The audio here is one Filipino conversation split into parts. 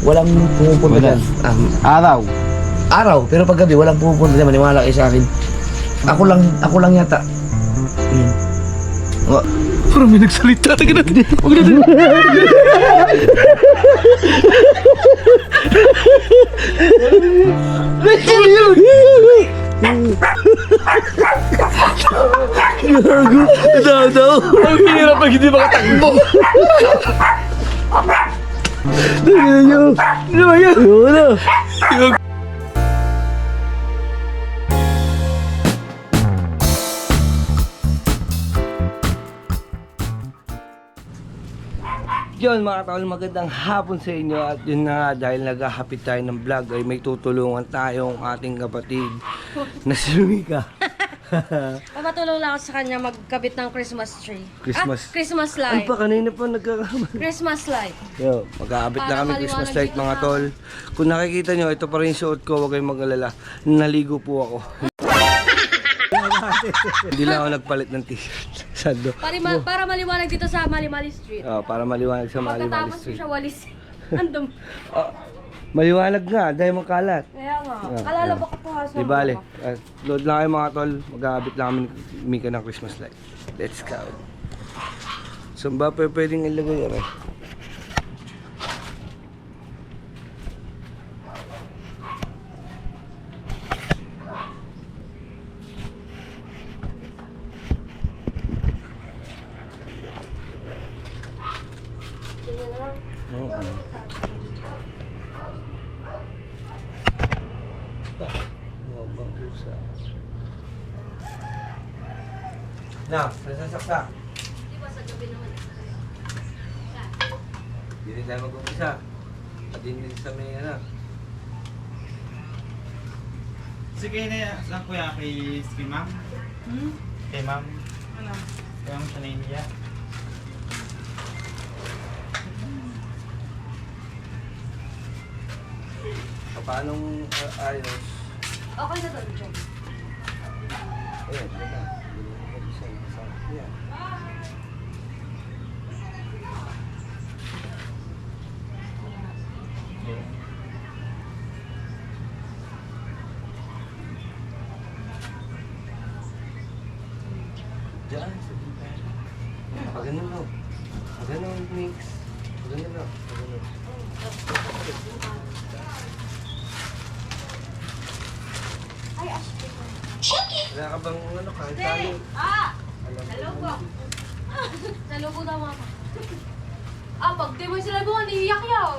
walang pumupunta Wala. dyan. Araw. Araw, pero pag gabi, walang pumupunta dyan. Maniwala kayo sa akin. Ako lang yata. Oh. Parang may nagsalita. Taga na. Huwag na. Gago. Ang hirap pag hindi makatakbo. Tingnan nyo. Ano ba yan? Wala. Yun mga tol, magandang hapon sa inyo. At yun na nga, dahil naghahapit tayo ng vlog ay may tutulungan tayong ating kapatid na si Mika. Papatulong lang ako sa kanya magkabit ng Christmas tree. Christmas Ano light. pa, kanina pa nagkakamali. Christmas light. Yo, mag-aabit na Para kami Christmas maliwanag light dito mga sa- tol. Kung nakikita nyo, ito pa rin yung suot ko, huwag kayong mag-alala. Naligo po ako. Hindi lang ako nagpalit ng t-shirt. Sando. Para maliwanag dito sa Mali-Mali Street. Oh, para maliwanag sa Mali-Mali Pagkatapos ko Street. siya walis. Andun. Maliwanag nga, dahil makalat. Kaya nga. Kalalabak ko pa sa Di bale, load lang kayo mga tol, mag-aabit lang kami ni Mika ng Christmas light. Let's go. Saan ba pwedeng ilagay yan eh? Na, sasaksak. Di ba sa gabi naman? Hindi rin tayo mag-umpisa. At hindi sa may ano. Sige na, saan kuya? Kay ma'am? Kay ma'am? Ano? Kay ma'am siya na India? Paanong ayos? Okay na doon, John. Ayan, ayan na. Ayan. Diyan, sa bintana. Pagano mo. Pagano, mix. Pagano mo. Pagano. Ay, Ashley. Wala ka bang ano, kahit Hindi! talo? Salubo. Salubo daw mama. Pag di mo sila buwan, iiyak yaw.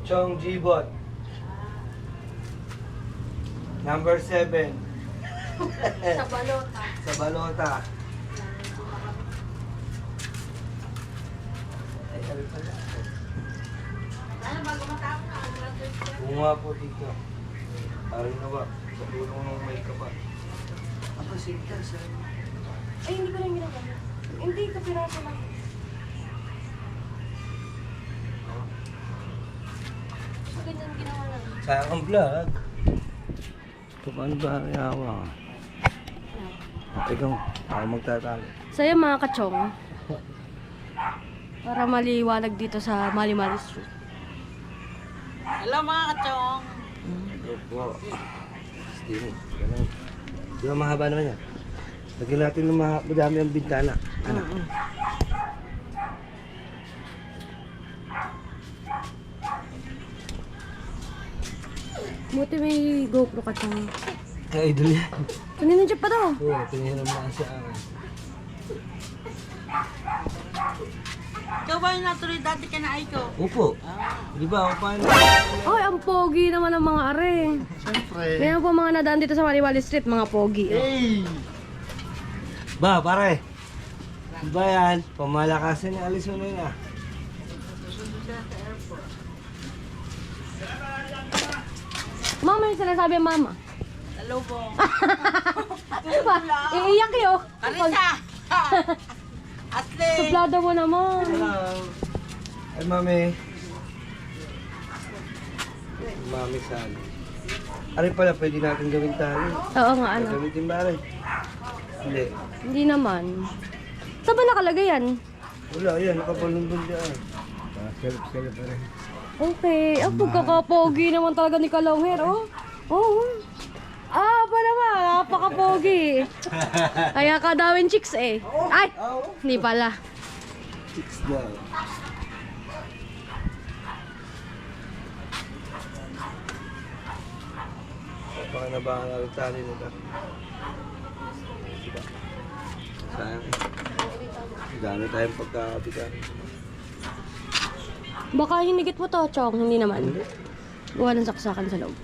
Chong Jibot. Number 7. Sa balota. Sa balota. Ay, ano pala? Ano, bago matapos na, graduate ka. Bunga po dito. Parang na ba? Sa tulong ng may ka pa. Ako sintas. Ay, hindi ko lang ginagawa. Hindi, kapiraso lang. So, ganyan ginawa lang. Sayang ang vlog. Paano ba yawa? Ikaw, ako magtatalo. Sa'yo mga kachong, para maliwanag dito sa Mali-Mali Street. Hello mga kachong. Ito po. Steam. Ganun. Di ba mahaba naman yan? Lagyan natin ng madami ang bintana. Anak. Buti may GoPro kachong. Kaya idol yan. Kanina dyan pa daw. Oo, pinahiram na siya. Ikaw ba yung natuloy dati ka na Aiko? Upo. Di ba? Ako paano? Ay, ang pogi naman ng mga are. Siyempre. Meron po mga nadaan dito sa Mali-Mali Street, mga pogi. Hey! Ba, pare. Di ba yan? Pamalakasan niya. Alis mo na yun ah. Mama, yung sinasabi ang mama. Hello po. Iiyak yun. Karisa! Asli! Suplado mo naman. Hello. Ay, mami. Mami sali. Ari pala, pwede natin gawin tali. Oo nga, ano. Gamitin ba rin? Hindi. Hindi naman. Saan ba nakalagay yan? Wala, yan. Nakapalundun dyan. Self-self pa rin. Okay. Ang pagkakapogi naman talaga ni Kalongher, oh. Oh. Ah, ba naman? Napaka-pogi. Kaya ka dawin chicks eh. Ay! Hindi pala. Chicks daw. Baka nabahan na rin tali nito. Sayang. Gano'n tayong pagkakapitan. Baka hinigit mo to, Chong. Hindi naman. Gawa ng saksakan sa loob.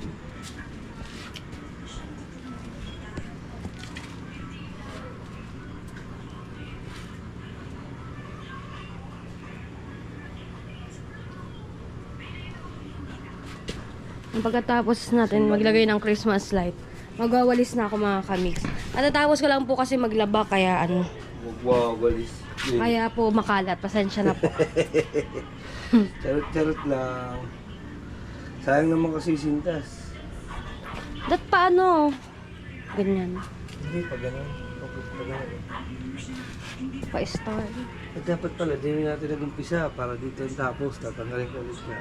Pagkatapos natin maglagay ng Christmas light, magwawalis na ako mga kamiks. At natapos ko lang po kasi maglaba kaya ano, Magwawalis. kaya po makalat. Pasensya na po. Charot-charot lang. Sayang naman kasi sintas. Dat paano? Ganyan. Hindi pa ganun. Okay pa ganun. Pa-star. At dapat pala, di natin nag-umpisa para dito yung tapos, tatanggalin ko ulit na.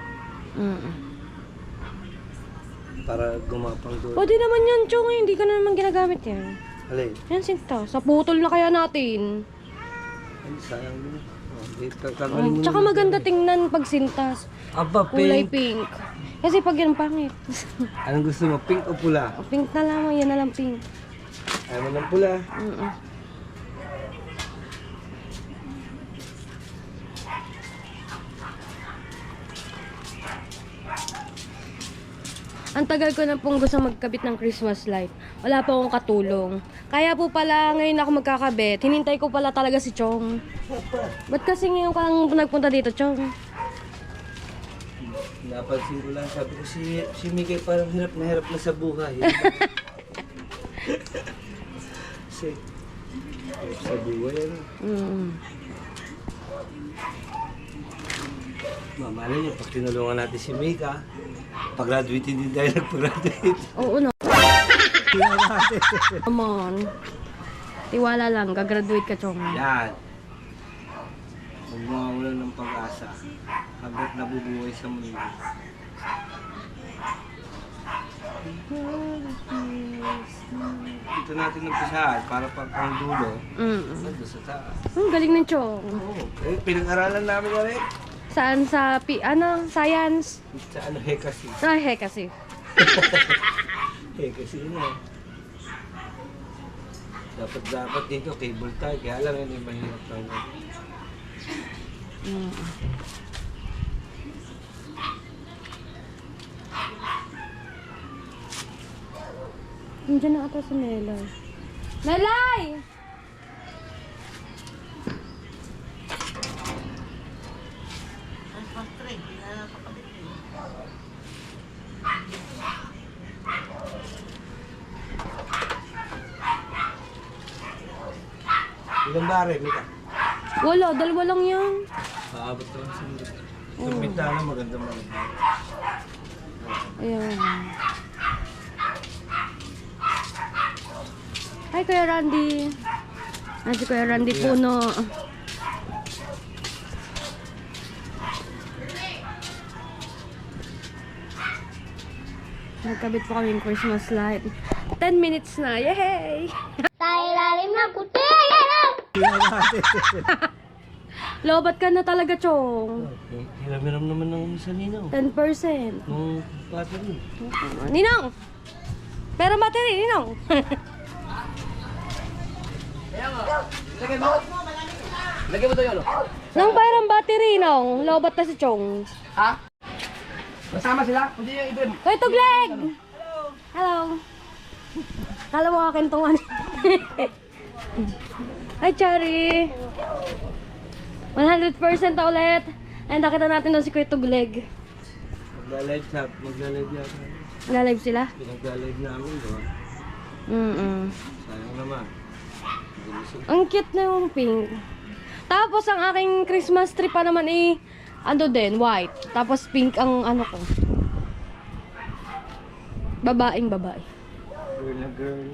Para gumapang doon. Pwede naman yan, Chong. Hindi ka na naman ginagamit yan. Alay, Yan, sinta. Sa putol na kaya natin. ay sayang din. Tatanggalin mo Tsaka na. maganda tingnan pag sintas. Aba, Kulay pink. pink. Kasi pag yan pangit. Anong gusto mo, pink o pula? Pink na lang, yan na lang pink. Ayaw mo ng pula. Ang tagal ko na pong gusto magkabit ng Christmas light. Wala pa akong katulong. Kaya po pala ngayon ako magkakabit. Hinintay ko pala talaga si Chong. Ba't kasi ngayon ka lang nagpunta dito, Chong? Napansin ko lang, sabi ko si Miguel parang hirap na sa buhay. Kasi, hirap sa buhay ano. Mamalay niyo, pag tinulungan natin si Mika, pag-graduate din tayo nag-graduate. Oo na. Come on. Tiwala lang, gagraduate ka, Chong. Yan. Huwag mawawalan ng pag-asa hanggat nabubuhay sa mundo. Ito natin nagpisahan para pag ang dulo, nandun sa taas. Ang galing ng Chong. Oo. Eh, pinag-aralan namin na rin. Saan sa, science? Sa ano, Hekasi. Ay, kasi. Hekasi na. Dapat dito, cable tie. Kaya lang yun, yung mahirap lang. Nandiyan na ata si Nelay. Nelay! Christmas tree. Nakakapit eh. Ilang bare, Mika? Wala, dalawa lang yan. Paabot ko lang sa mundo. Itong bintana, maganda. Ayan. Hi, Kuya Randy. Si Kuya Randy Puno. Nagkabit po kami yung Christmas light. 10 minutes na. Yay! Tayo lalim na puti! Lobat ka na talaga, Chong. Hiram-hiram naman ng isa ninaw. 10%. Nung battery. Ninong! Pero battery, Ninong! Lagyan mo to yun, Nang bayram battery, Nong. Lobat na si Chong. Ha? Masama sila? Hindi yung iba. Hoy, Tugleg! Hello. Kala mo akin tong ano. Hi, Chari. 100% na ulit. And nakita natin doon si Kuya Tugleg. Magla-live yata. Nag-live sila? Pinagla-live namin, diba? Sayang naman. Ang cute na yung pink. Tapos ang aking Christmas tree pa naman ano din, white. Tapos pink ang ano ko. Babaeng babae. Girl na girl.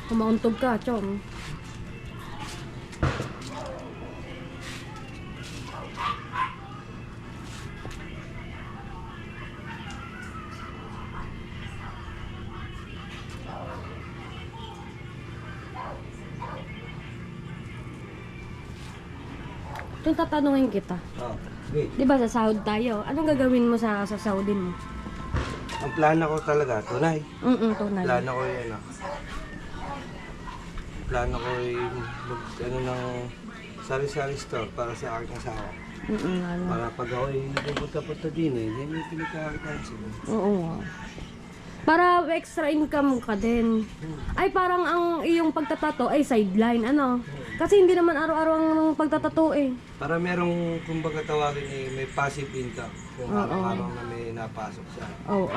Kumauntog ka, Chong. Ito tatanungin kita. Oh, wait. Di ba sasahod tayo? Anong gagawin mo sa sasahodin mo? Ang plano ko talaga, tunay. Tunay. Plano ko yun, Plano ko ano ng sari-sari store para sa aking asawa. Ano. Para pag ako pupunta-punta din yan yung pinagkakakitaan sila. Oo nga. Para extra income ka din. Ay, parang ang iyong pagtatato ay sideline, ano? Kasi hindi naman araw-araw ang pagtatato eh. Para merong, kumbaga tawagin may passive income. Kung araw-araw na may napasok siya. Oo.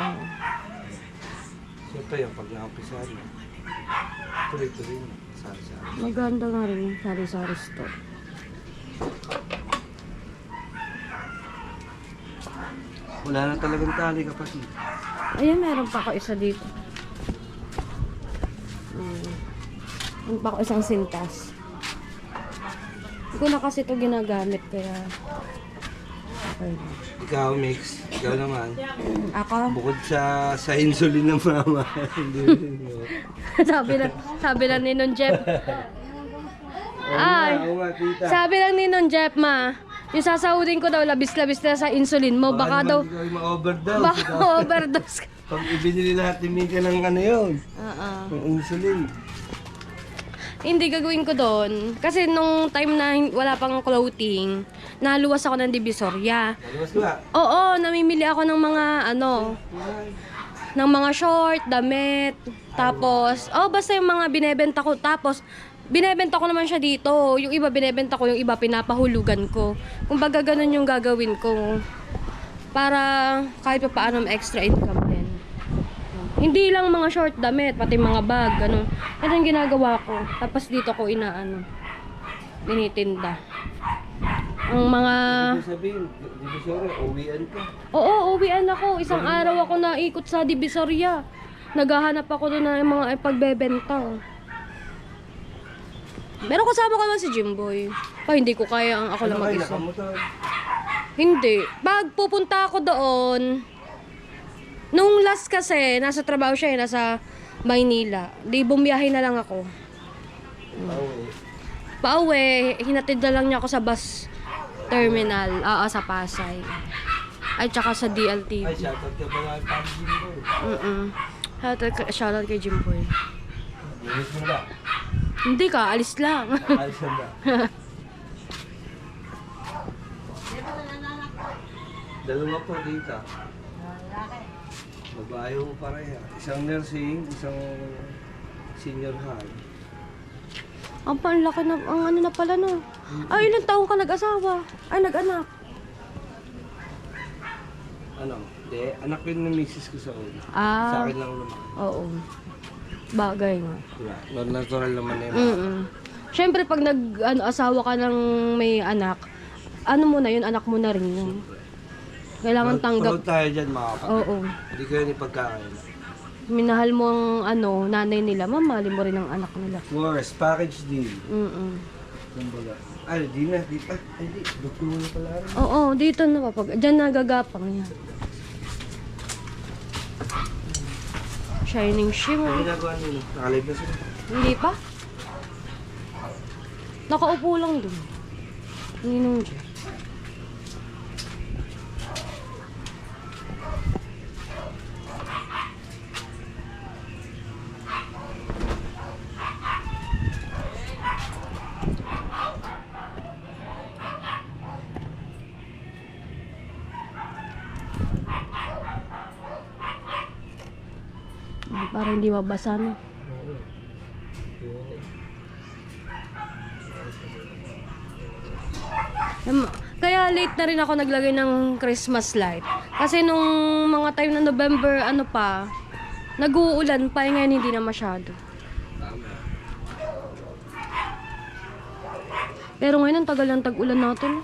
Siyempre yung pag na-umpisahan mo, tuloy-tuloy mo. Sari-sari. Maganda nga rin yung sari-sari store. Wala na talagang tali kapatid. Ayan, meron pa ako isa dito. Meron pa ako isang sintas. Hindi ko na kasi ito ginagamit kaya... Okay. Ikaw, Mix. Ikaw naman. Ako? Bukod sa insulin ng mama. sabi lang ni Nun Jeff. Ay, Oo nga, tita. sabi lang ni Nun Jeff, ma. Yung sasahudin ko daw, labis-labis na sa insulin mo. Baka daw, Ikaw ay ma-overdose. baka overdose ka. Pag ibinili lahat ni Mika ng ano yun. Ng insulin. Hindi gagawin ko doon. Kasi nung time na wala pang clothing, naluwas ako ng Divisoria. Maluwas ba? Oo, namimili ako ng mga ng mga short, damit, tapos, basta yung mga binebenta ko. Tapos, binebenta ko naman siya dito. Yung iba binebenta ko, yung iba pinapahulugan ko. Kumbaga ganun yung gagawin ko. Para kahit pa paano extra income din. Hindi lang mga short damit, pati mga bag, ano. Yan ang ginagawa ko. Tapos dito ko tinitinda. Ang mga... Ibig sabihin, Divisoria, uwian ka. Oo, uwian ako. Isang araw ako naikot sa Divisoria. Naghahanap ako doon ng mga pagbebenta. Pero kasama ko naman si Jimboy. Hindi ko kaya ang ako lang Ano kayo, mag-isa. nakamotor? Hindi. Pag pupunta ako doon, nung last kasi, nasa trabaho siya, nasa Maynila. Di bumiyahe na lang ako. Pauwi, hinatid na lang niya ako sa bus terminal, sa Pasay. Ay, tsaka sa Ay, DLTV. shoutout ka pala kay Pam Jimbo. Shoutout kay Jimboy. Bilis mo ba? Hindi ka, alis lang. Alis na ba? Dalawa po dito. Babae mo pareha. Isang nursing, isang senior high. Ang panlaki na, ang ano na pala no. Ay, ilang taong ka nag-asawa? Ay, nag-anak. Ano? Hindi, anak yun ng misis ko sa una. Sa Ah, akin lang lumaki. oo. Bagay nga. Diba? Natural naman na yun. Siyempre, pag nag-asawa ka ng may anak, ano mo na yun, anak mo na rin yun. Kailangan tanggap. Proud tayo dyan mga kapatid. Oo. Hindi ko yun ipagkakain. Minahal mo ang ano, nanay nila, mamahalin mo rin ang anak nila. Worst, package deal. Mm-mm. Ay, di na. Ay, di. Doktor mo na pala rin. Oo, dito na papag. Diyan nagagapang yan. Shining Ano shimmer. ginagawa nyo? Nakalive na sila. Hindi pa? Nakaupo lang dun. Ninong Jer. Para hindi mabasa no. Kaya late na rin ako naglagay ng Christmas light. Kasi nung mga time na November, ano pa, nag-uulan pa, ngayon hindi na masyado. Pero ngayon, ang tagal ng tag-ulan natin.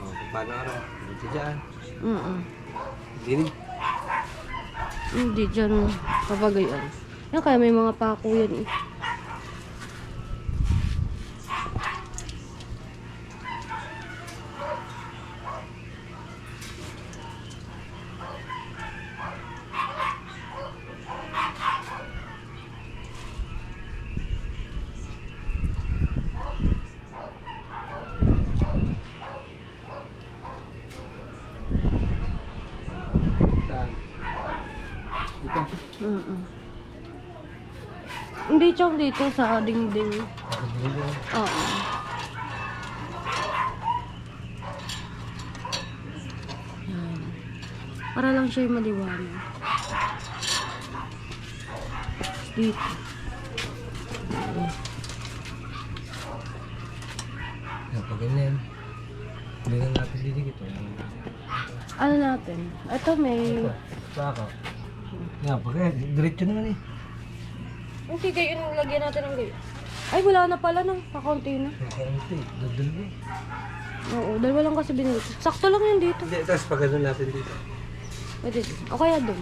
Oh, paano araw? Dito dyan. Dinig. Hindi dyan papagayan. Yan kaya may mga pako yan eh. Saan? Dito. Hindi chok dito sa dingding. Oo. Yan. Para lang siya maliwanag. Dito. Yan, pag ganyan. Hindi na natin didikit. Ano natin? Ito may... Saka. Yan, pag ganyan. Diretso naman eh. Hindi kayo yung lagyan natin ng gayo. Ay, wala na pala no. Kakaunti na. Kaunti. Dadal mo. Oo, dalawa lang kasi binili. Sakto lang yun dito. Hindi, tapos pag ganun natin dito. Pwede. O kaya doon.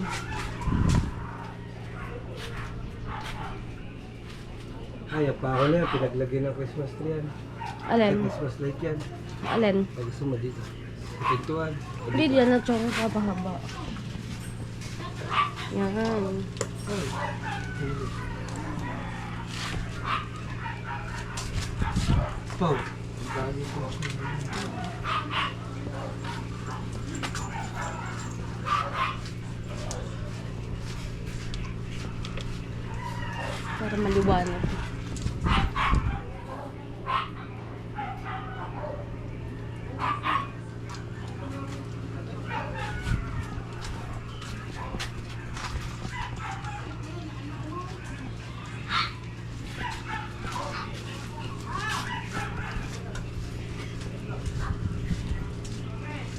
Ay, pa ako na yan. Pinaglagay ng Christmas tree yan. Alin? Christmas light yan. Alin? Pag gusto mo dito. Pintuan. Hindi yan na chong haba-haba. Yan. Pau. Para maliwanag.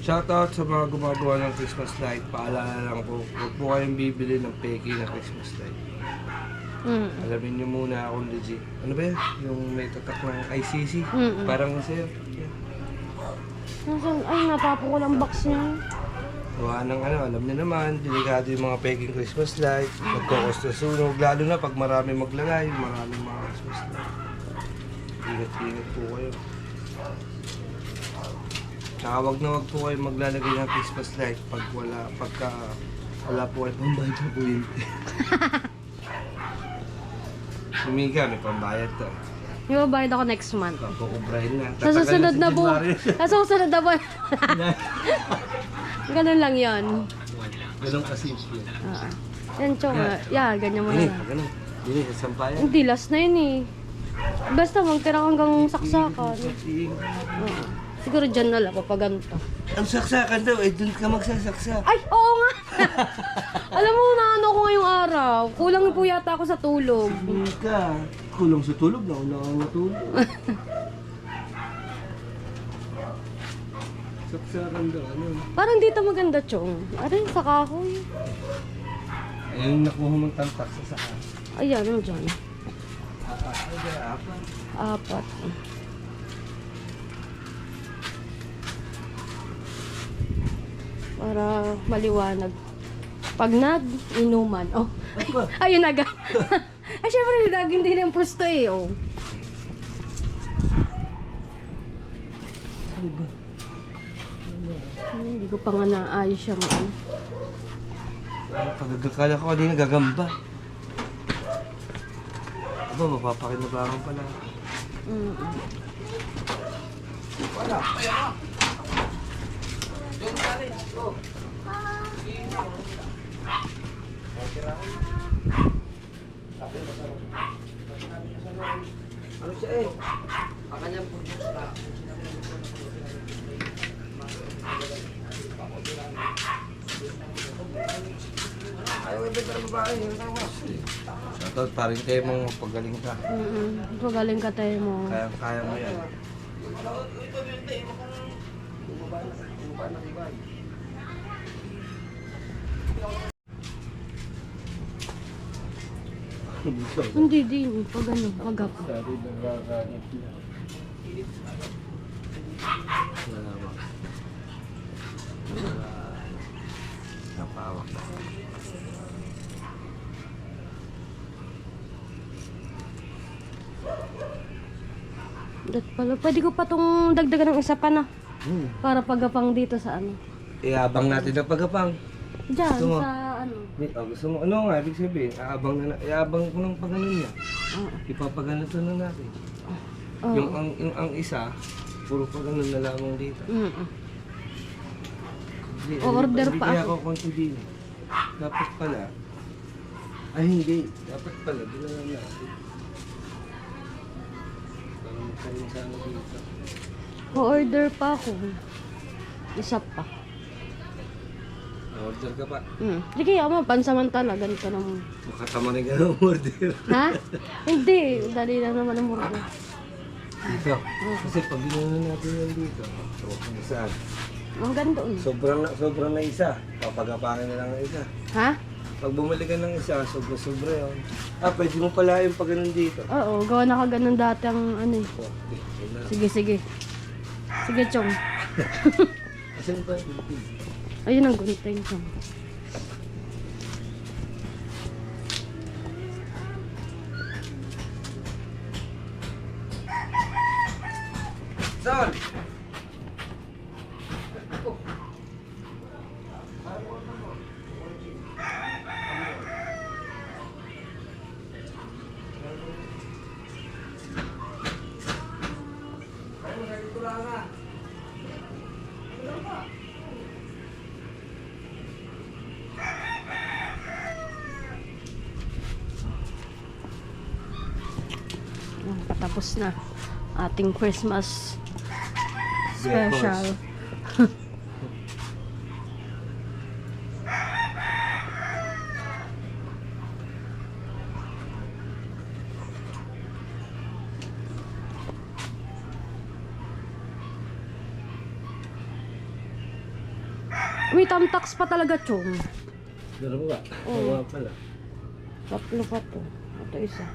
Shoutout sa mga gumagawa ng Christmas light. Paalala lang po, huwag po kayong bibili ng peke na Christmas light. Alamin nyo muna kung legit. Ano ba yan? Yung may tatak ng ICC. Parang sa'yo. Yeah. Nasaan? Ay, napapo ko lang box niya. Gawa ng ano, alam niyo naman, delikado yung mga peking Christmas light. Magkakos na sunog. Lalo na pag marami maglagay, maraming mga Christmas light. Ingat-ingat po kayo. Tsaka wag na wag po kayo maglalagay ng Christmas light pagka wala po kayo pambayad sa kuryente. Sumiga, may pambayad to. Yung babayad ako next month. Kukubrahin na. Sa susunod na po. January. Sa susunod na po. Ganun lang yon. Ganun kasimple. Yan, Chong. Yeah, ganyan mo Ganun, na. ganun. Dini, sa sampayan. Hindi, last na yun eh. Basta magtira hanggang saksakan. Oo. Siguro dyan na lang, papaganto. Ang saksakan daw, eh dun ka magsasaksak. Ay, oo nga! Alam mo, naano ko ngayong araw. Kulang po yata ako sa tulog. Hindi ka. Kulong sa tulog na, una ka matulog. Saksakan daw, ano? Parang dito maganda, Chong. Aray, sa kahoy. Ayun, nakuha mong tamtak sa saka. Ayan, ano dyan? Apa? Apat. Para maliwanag. Pag nag-inuman. Oh, ayun agad. Ay, syempre, laging din ang pusto eh. Oh. Hindi ko pa nga naayos yung ano. Pagkakala ko kanina gagamba. Aba, mapapakinabangan pala. Mm. Ano siya eh? Ang kanyang ayaw ibig ng babae, yung tama. Shoutout pa rin kayo mong pagaling ka. Galing ka tayo mo. Kaya mo yan. Hindi din. Pag ano, pagap. Sabi nagaganit na. Salamat. Napawak. Dat pala. Pwede ko pa tong dagdagan ng isa pa na. Para pagapang dito sa ano. Iabang natin ang pagapang. Diyan, Gusto mo? sa ano. Gusto mo, ano nga, ibig sabihin, iabang ko ng paganon niya. Oo. Ipapaganoto na natin. Oo. Yung isa, puro paganon na lamang dito. Hindi, O-order pa kaya ako. ako konti din. Dapat pala, ay hindi, dapat pala, ginawa natin. Para magkaroon sana dito. O-order pa ako. Isa pa. Order ka pa. Sige, ama, pansamantala. Ganito naman. Makatama rin ka ng order. Ha? Hindi. Dali lang naman ang mura. Dito. Kasi pag ginawa natin yan dito, so, kung saan? Ang ganda. Sobrang na isa. Papagapangin na lang ang isa. Ha? Pag bumili ka ng isa, sobra yun. Pwede mo pala yung pag ganun dito. Oo, gawa na ka ganun dati ang ano eh. Okay, yun na. Sige, sige. Sige, Chong. Asan ba? Ayun ang gunting, Chong. Sol! Patapos na ating Christmas special. May tamtax pa talaga, Chong. Dalawa. Oo. Dalawa pala. Tatlo pa to. Ito isa.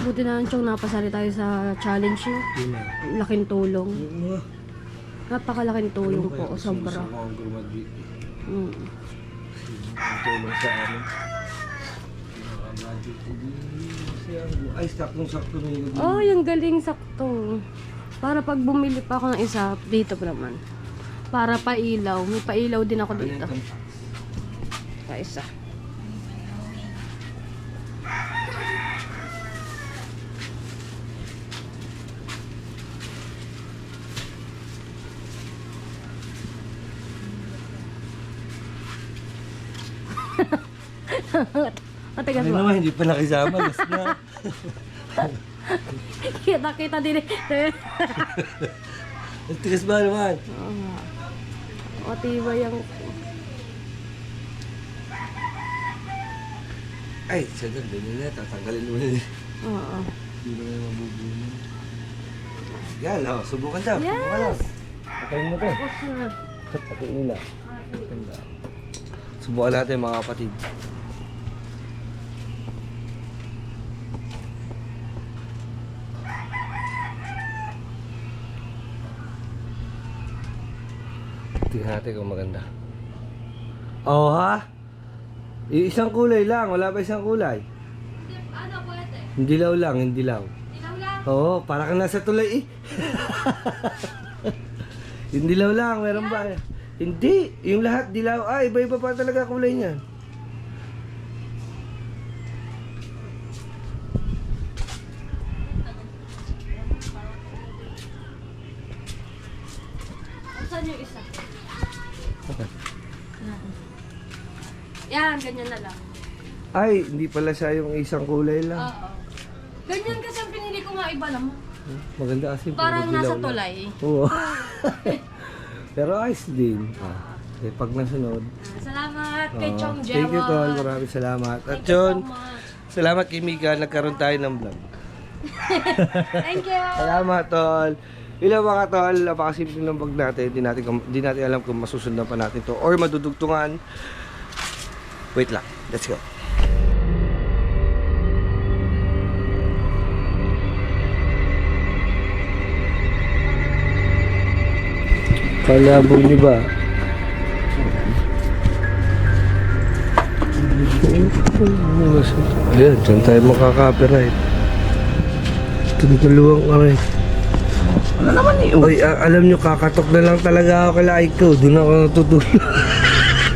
Buti na lang, Chong, napasali tayo sa challenge nyo. Yun na. Laking tulong. Yung mga. Napakalaking tulong po. Sobra. Gusto ko ang graduate. Mm. Ang tulong sa amin. Ay, saktong-sakto na yun. Oh, yung galing sakto. Para pag bumili pa ako ng isa, dito pa naman. Para pailaw. May pailaw din ako dito. Pa isa. Matigas Ano ba? naman, hindi pa nakisama. Gas na. Kita-kita din eh. Ang tigas ba naman? Oo nga. O, tiba yung... Ay, siya doon. Ganyan na. Tatanggalin mo na. Oo. Hindi na yung mabubunin. Yan, oh. Subukan daw. Yes! Subukan daw. Patayin mo to. Tapos na. Patayin nila. Subukan natin mga kapatid. Tingnan natin kung maganda. Oh ha? Isang kulay lang, wala pa isang kulay. Ano po ito? Hindi dilaw lang, hindi dilaw. Ilaw lang? Oo, para ka nasa tulay eh. Yung dilaw lang, meron ba? Hindi, yung lahat dilaw. Ah, iba-iba pa talaga kulay niyan. Saan yung isa? Yan, ganyan na lang. Ay, hindi pala siya yung isang kulay lang. Oo. Ganyan kasi ang pinili ko nga iba naman. Maganda kasi. Parang puro nasa dilaw lang. tulay. Oo. Pero ayos din. Eh, pag nasunod. Salamat kay Oo. Chong Jewel. Thank you, Tol. Maraming salamat. At Thank you so yun, much. salamat kay Mika. Nagkaroon tayo ng vlog. Thank you. Salamat, Tol. Ilang mga Tol, napakasimple ng vlog natin. Di natin alam kung masusundan pa natin to or madudugtungan. Wait lang. Let's go. Kalabog niyo ba? Ayan, dyan tayo makaka-copyright. Tunuluang aray. Ano naman eh? Oy, alam nyo, kakatok na lang talaga ako kala ikaw. Doon ako natutulog.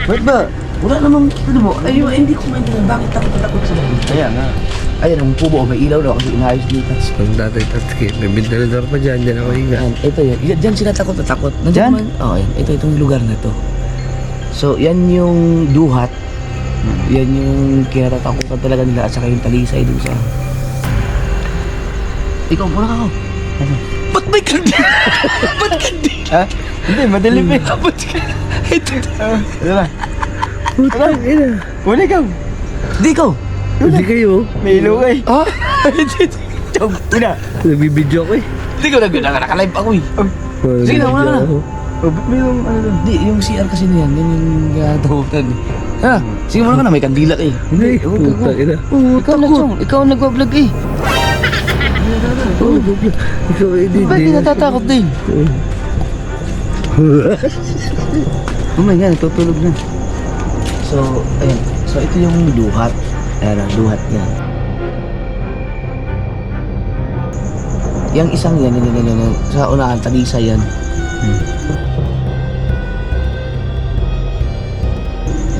Ba't ba? Wala namang, ano mo, ay, hindi ko maintindihan bakit takot sila. Kaya nga. Ayan, ang kubo, may ilaw daw kasi inayos dito. Pag datay tatkit, may bindalador pa dyan. Dyan ako higa. Ayan, ito yan. Diyan sila takot na takot. Diyan? Oo, yan. Ito, itong lugar na to. So, yan yung duhat. Yan yung kinatatakutan talaga nila at saka yung talisay doon sa... Ikaw, muna ka ako. Ano? Ba't may kandi? Ba't kandi? Ha? Hindi, madilim eh. Ba't ka? Ito. Ano ba? Putang ina. Muna ikaw. Hindi ikaw. Hindi kayo. May ilaw ka eh. Ha? Ikaw, una. Nagbibidyo ako eh. Hindi ko nakalive ako eh. Sige na, una ka na. Oh, ba't may yung ano doon? Hindi, yung CR kasi na yan. Yan yung takutan eh. Ha? Sige muna ka na, may kandila ka eh. Hindi, putang ina. Ikaw na, Chong. Ikaw ang nagbablog eh. Oh, ikaw eh, di. Ba't di natatakot din? Oh my God, tutulog na. So, ayan. So, ito yung duhat. Ayan ang duhat niya. Yang isang yan, sa unahan, talisa yan.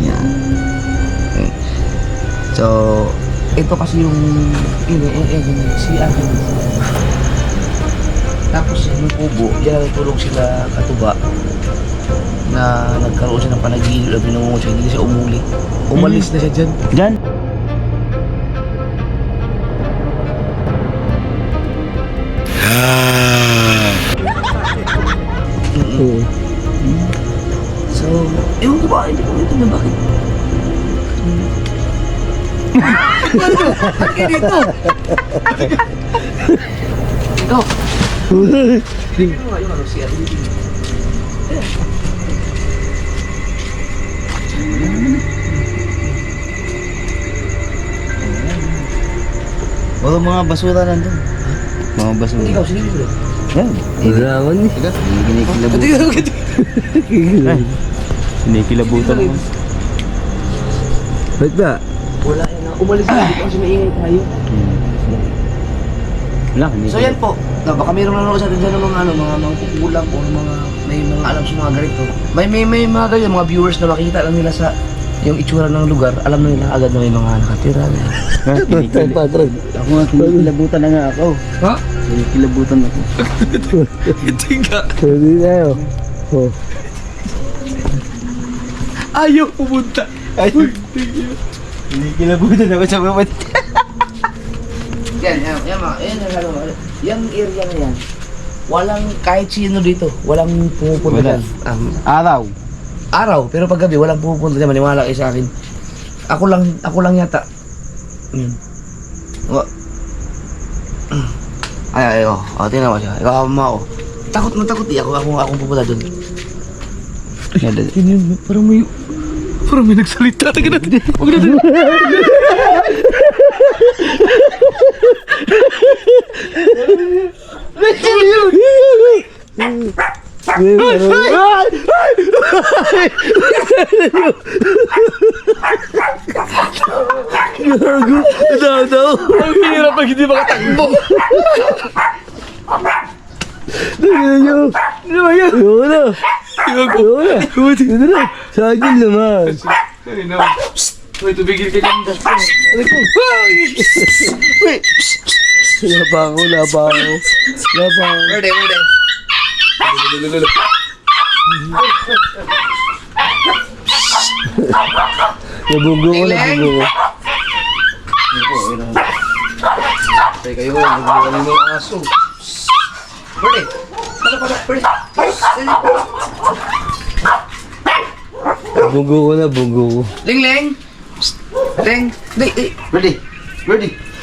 Yan. Okay. So, ito kasi yung CR. Tapos yung kubo, yan ang tulog sila katuba na nagkaroon siya ng panaginip na binungo siya, hindi siya umuli. Umalis na siya dyan. Dyan? Oo. So, ewan ko ba, hindi ko dito na bakit. Bakit dito? Ikaw. Tingnan mo, yung ano, CR dito. Oo, mga basura nandun. Mga basura. Ikaw, sige mo. Yan. Wala ako ni. Kinikilabutan. Kinikilabutan mo. Ba't ba? Wala yan. Umalis na dito kasi maingay tayo. Wala, hindi. So yan po, baka mayroong nanonood sa atin dyan ng mga kukulang o may mga alam sa mga ganito. May mga ganyan, mga viewers na makikita lang nila sa yung itsura ng lugar, alam na nila agad na may mga nakatira. Ako nga, kinikilabutan na nga ako. Ha? Kinikilabutan ako. Tingga. Hindi tayo. Oh. Ayaw pumunta. Kinikilabutan ako sa bawat. Yan, yung area na yan. Walang kahit sino dito, walang pumupunta Wala. dyan. Araw. Araw, pero pag gabi, walang pumupunta dyan, maniwala kayo sa akin. Ako lang yata. Yun. Ay, oh, tingnan mo siya. Ikaw mo ako. Takot na takot, akong pupunta dun. Yun, parang may nagsalita. Taga natin. Huwag natin. Ang hirap pag hindi makatakbo. Sa akin naman. Uy, tumigil ka dyan. Labang ako. Urde. Nabunggo ko. Teka kayo, nagbubukan mo yung aso. Urde. Urde. Bunggo ko. Ling. Ling. Di. Ready?